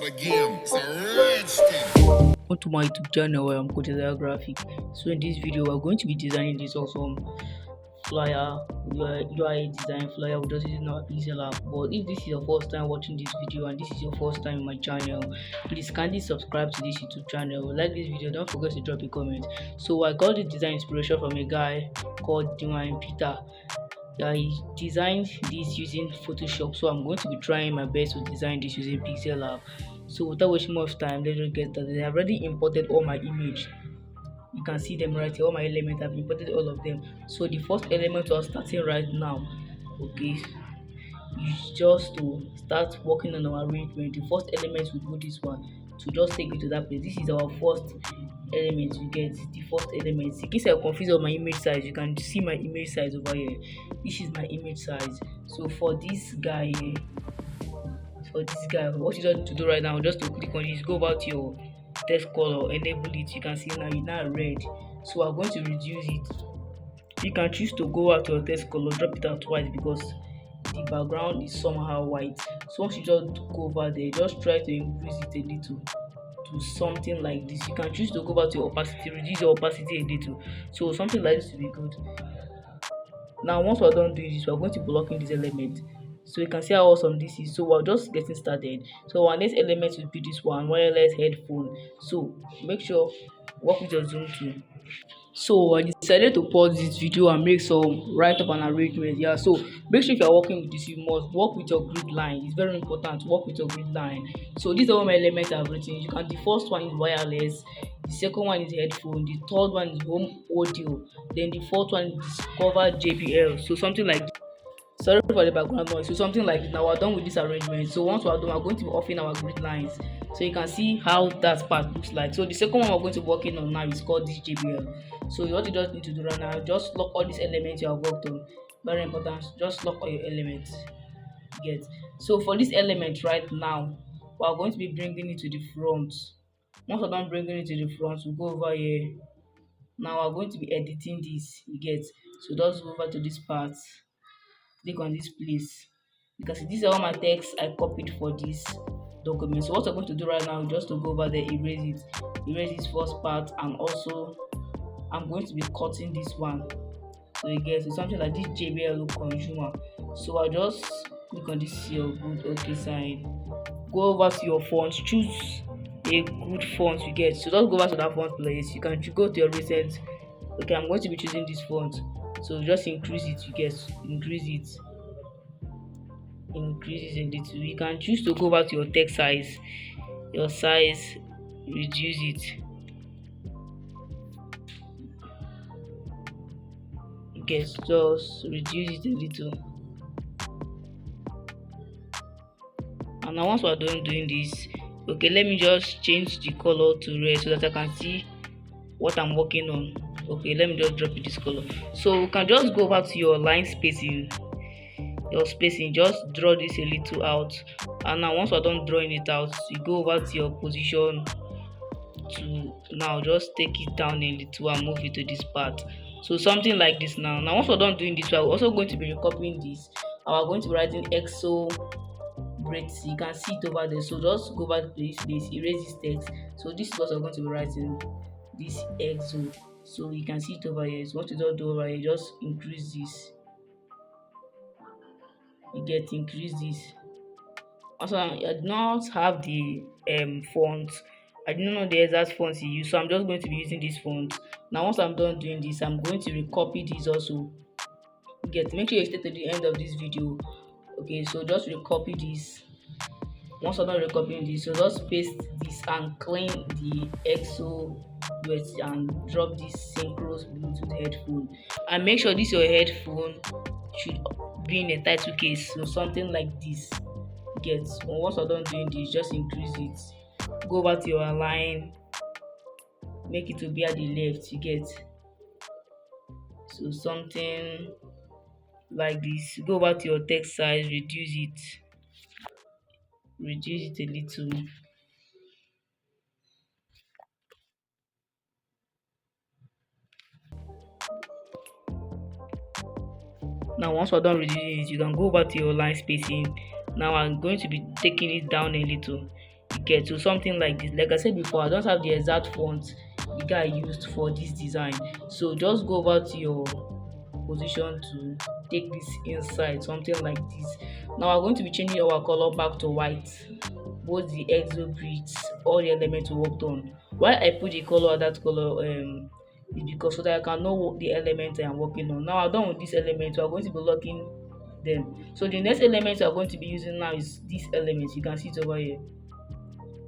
start again. It's a rich thing. To my YouTube channel where I'm Captivate graphic. So in this video we're going to be designing this awesome flyer, UI design flyer with just using our PixelLab. But if this is your first time watching this video and this is your first time in my channel, please kindly subscribe to this YouTube channel, like this video, don't forget to drop a comment. So I got this design inspiration from a guy called Peter. Yeah, he designed this using Photoshop, so I'm going to be trying my best to design this using PixelLab. So without wasting much time, let's just get started. I have already imported all my image. You can see them right here, all my elements. I've imported all of them. So the first element we're starting right now, okay, is just to start working on our arrangement. The first element will do this one to just take it to that place. This is our first element. You get the first element. In case I'm confused on my image size, you can see my image size over here. This is my image size. So for this guy here, what you just need to do right now, just to click on this, go about your text color, enable it. You can see now it's now red. So I'm going to reduce it. You can choose to go out to your text color, drop it out twice because the background is somehow white. So once you just go over there, just try to increase it a little to something like this. You can choose to go back to your opacity, reduce your opacity a little. So something like this will be good. Now once we're done doing this, we're going to block in this element. So you can see how awesome this is. So we're just getting started. So our next element will be this one, wireless headphone. So make sure work with your zoom tool. So I decided to pause this video and make some write up and arrangement. Yeah, so make sure if you're working with this, you must work with your grid line. It's very important to work with your grid line. So these are all my elements I've written. You can, the first one is wireless, the second one is headphone, the third one is home audio, then the fourth one is discover JBL. So something like, sorry for the background noise. So something like this. Now we're done with this arrangement. So once we're done, we're going to be offing our grid lines. So you can see how that part looks like. So the second one we're going to be working on now is called this JBL. So what you just need to do right now, just lock all these elements you have worked on. Very important. Just lock all your elements. Get. So for this element right now, we're going to be bringing it to the front. Once we're done bringing it to the front, we'll go over here. Now we're going to be editing this. You get. So just go over to this part. Click on this place. You can see these are all my text I copied for this document. So what I'm going to do right now is just to go over there, erase this first part, and also I'm going to be cutting this one. So you get something like this JBL consumer. So I just click on this your good okay sign. Go over to your font, choose a good font you get. So just go over to that font place. You can go to your recent. Okay, I'm going to be choosing this font. So just increase it, you get, increase it a little. You can choose to go back to your text size, your size, reduce it. Okay, just reduce it a little. And now once we're done doing this, okay, let me just change the color to red so that I can see what I'm working on. Okay, let me just drop it this color. So you can just go back to your line spacing, just draw this a little out. And now once we're done drawing it out, you go over to your position to now just take it down a little and move it to this part. So something like this. Now once we're done doing this, we're also going to be recopying this, and we're going to be writing exo breaks. You can see it over there. So just go back to this place, erase this text. So this is what we're going to be writing, this exo. So you can see it over here. So what you don't do over here, just increase this. You get, increase this. Also, I do not have the font. I do not know the exact font you use, so I'm just going to be using this font. Now once I'm done doing this, I'm going to recopy this also. You get, make sure you stay to the end of this video. Okay, so just recopy this. Once I'm done recopying this, so just paste this and clean the exo and drop this synchronous Bluetooth headphone. And make sure this your headphone should be in a title case, so something like this. Get. Once I'm done doing this, just increase it. Go back to your align, make it to be at the left. You get. So something like this. Go back to your text size, reduce it a little. Now once we're done reducing it, you can go back to your line spacing. Now I'm going to be taking it down a little. You get to something like this. Like I said before, I don't have the exact font the guy used for this design, so just go over to your position to take this inside, something like this. Now we're going to be changing our color back to white, both the exo grids, all the elements we worked on. Why I put the color that color is because so that I can know the elements I am working on. Now I'm done with this element, we are going to be locking them. So the next element we are going to be using now is this element. You can see it over here.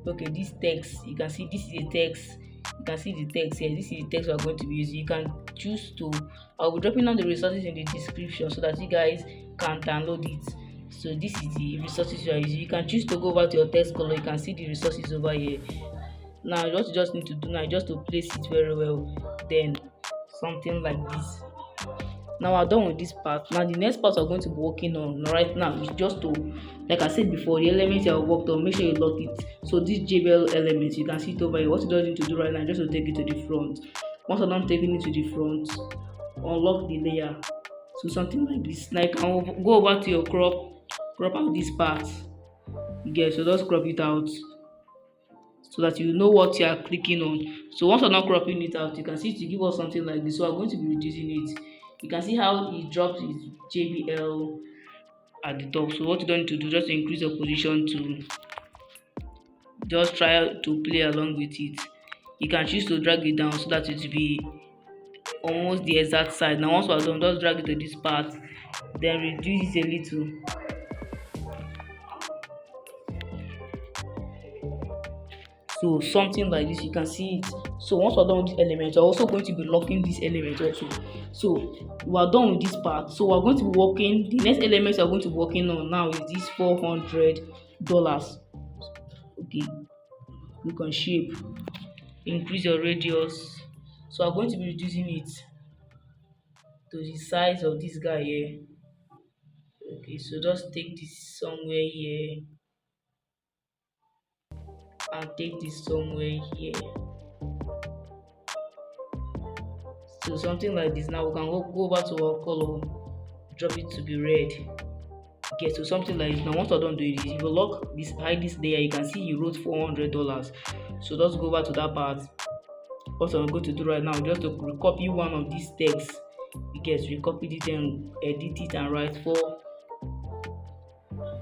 Okay, this text, you can see this is the text. You can see the text here. This is the text we are going to be using. You can choose to, I'll be dropping down the resources in the description so that you guys can download it. So this is the resources you are using. You can choose to go over to your text color. You can see the resources over here. Now what you just need to do now is just to place it very well, then something like this. Now we're done with this part. Now the next part we're going to be working on right now is just to, like I said before, the elements you have worked on, make sure you lock it. So this JBL element, you can see it over here. What you just need to do right now is just to take it to the front. Once I'm done taking it to the front, unlock the layer. So something like this. Now you can go over to your crop out this part. You so just crop it out so that you know what you are clicking on. So once you're not cropping it out, you can see it to give us something like this. So I'm going to be reducing it. You can see how it drops its JBL at the top. So what you don't need to do, just increase your position to just try to play along with it. You can choose to drag it down so that it will be almost the exact size. Now once we're done, just drag it to this part, then reduce it a little. So something like this, you can see it. So once we're done with this element, we're also going to be locking this element also. So we're done with this part. So we're going to be working, the next element we're going to be working on now is this $400. Okay, click on shape, increase your radius. So I'm going to be reducing it to the size of this guy here. Okay, so just take this somewhere here and take this somewhere here. So something like this. Now we can go back to our color, drop it to be red. Okay, so something like this. Now once we're done doing this, if you lock this, hide this layer, you can see you wrote $400. So just go back to that part. What I'm going to do right now is just to copy one of these texts. Because we copied it and edit it and write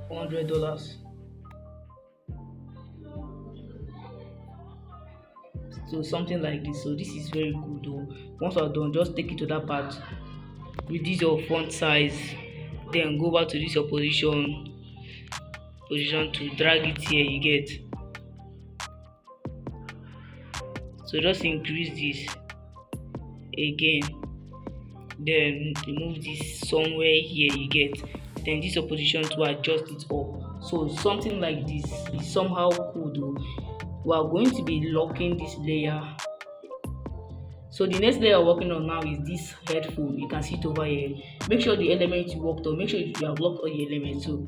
$400. So something like this. So this is very good though. Once we're done, just take it to that part, reduce your font size, then go back to this your position to drag it here. You get, so just increase this again, then remove this somewhere here. You get, then this your position to adjust it up. So something like this is somehow cool though. We are going to be locking this layer. So the next layer we're working on now is this headphone. You can see it over here. Make sure the elements you worked on, make sure you have locked all the elements. So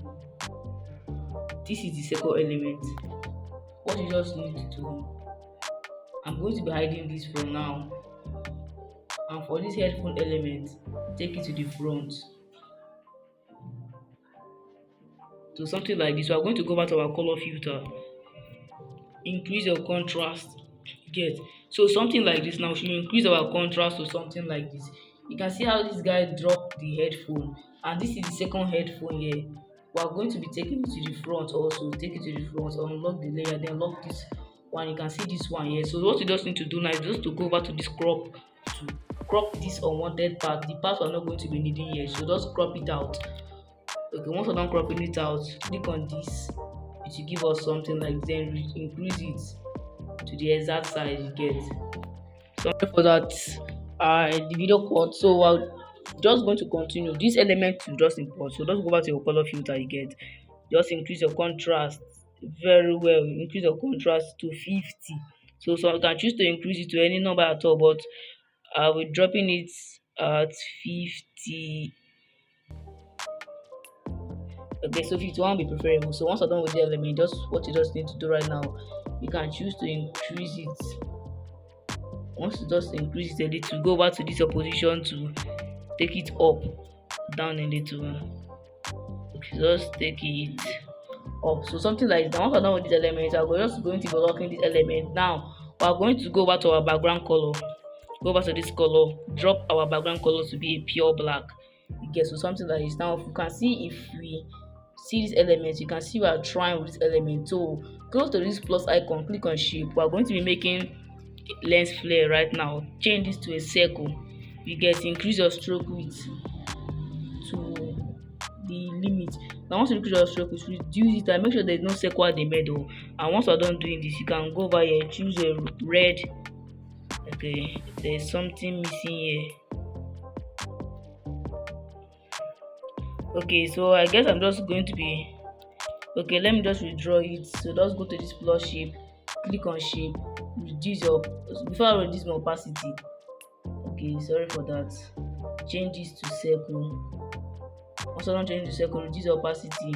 this is the second element. What you just need to do, I'm going to be hiding this from now, and for this headphone element, take it to the front. So something like this. We are going to go back to our color filter, increase your contrast. Get, so something like this. Now should increase our contrast to something like this. You can see how this guy dropped the headphone, and this is the second headphone here. We are going to be taking it to the front also. Take it to the front, unlock the layer, then lock this one. You can see this one here. So what you just need to do now is just to go over to this crop, to crop this unwanted part, the part we're not going to be needing here. So just crop it out. Okay, once we're done cropping it out, click on this. It will give us something like, then increase it to the exact size you get. Sorry for that, the video cut. So I'm just going to continue. This element to just import. So just go back to your color filter. You get, just increase your contrast very well. Increase your contrast to 50. So you can choose to increase it to any number at all, but we're dropping it at 50. Okay, so 51 will be preferable. So once I'm done with the element, just what you just need to do right now, you can choose to increase it. Once you just increase it a little, go back to this position to take it up, down a little. Okay, just take it up. So something like that. Once we're done with this element, we're just going to be locking this element. Now we're going to go back to our background color. Go back to this color, drop our background color to be a pure black. You get, so something like this. Now you can see, if we see this element, you can see we are trying with this element. So go to this plus icon, click on shape. We are going to be making lens flare right now. Change this to a circle. You get, increase your stroke width to the limit. Now once you increase your stroke width, reduce it and make sure there is no circle at the middle. And once you are done doing this, you can go over here, choose a red. Okay, there's something missing here. Okay, so I guess I'm just going to be, okay, let me just redraw it. So just go to this plus shape, click on shape, reduce your, before I reduce my opacity, okay, sorry for that, change this to circle. Also don't change the circle, reduce your opacity,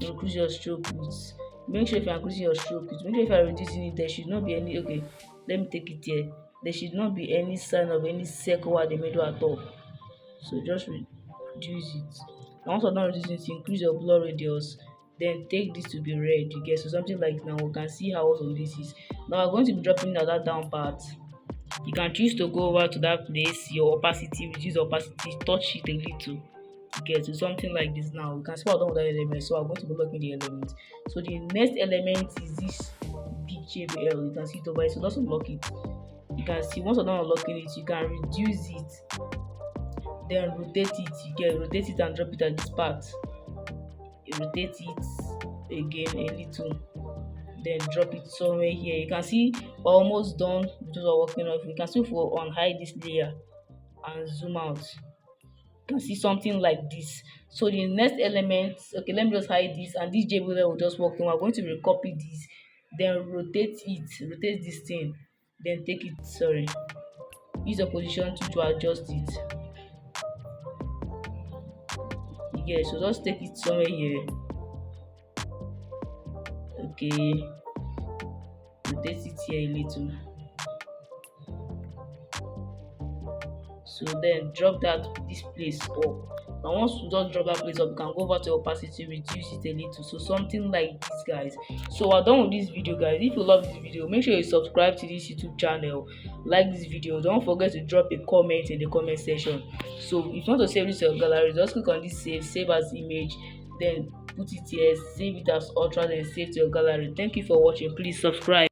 increase your stroke width. Make sure if you're increasing your stroke width, make sure if you're reducing it, there should not be any, okay, let me take it here, there should not be any sign of any circle at the middle at all. So just reduce it. And once you're done reducing it, increase your blur radius, then take this to be red. You get, so something like, now we can see how awesome this is. Now we're going to be dropping at that down part. You can choose to go over to that place, your opacity, reduce opacity, touch it a little. You get, so something like this. Now we can see what done with that element. So I'm going to be locking the element. So the next element is this big JBL. You can see it over here. So just unlock it. You can see once you're done unlocking it, you can reduce it, then rotate it. You get, rotate it and drop it at this part. You rotate it again a little, then drop it somewhere here. You can see we're almost done with what we're working on. You can see if we unhide this layer and zoom out, you can see something like this. So the next element, okay, let me just hide this, and this JBL will just work. We're going to recopy this, then rotate it, rotate this thing, then take it, sorry, use your position to adjust it. Yeah, so just take it somewhere here. Okay, rotate it here a little. So then drop that this place up. And once you just drop that place up, you can go over to opacity, reduce it a little. So something like this, guys. So we're done with this video, guys. If you love this video, make sure you subscribe to this YouTube channel, like this video. Don't forget to drop a comment in the comment section. So if you want to save this to your gallery, just click on this save as image, then put it here, save it as ultra, then save to your gallery. Thank you for watching. Please subscribe.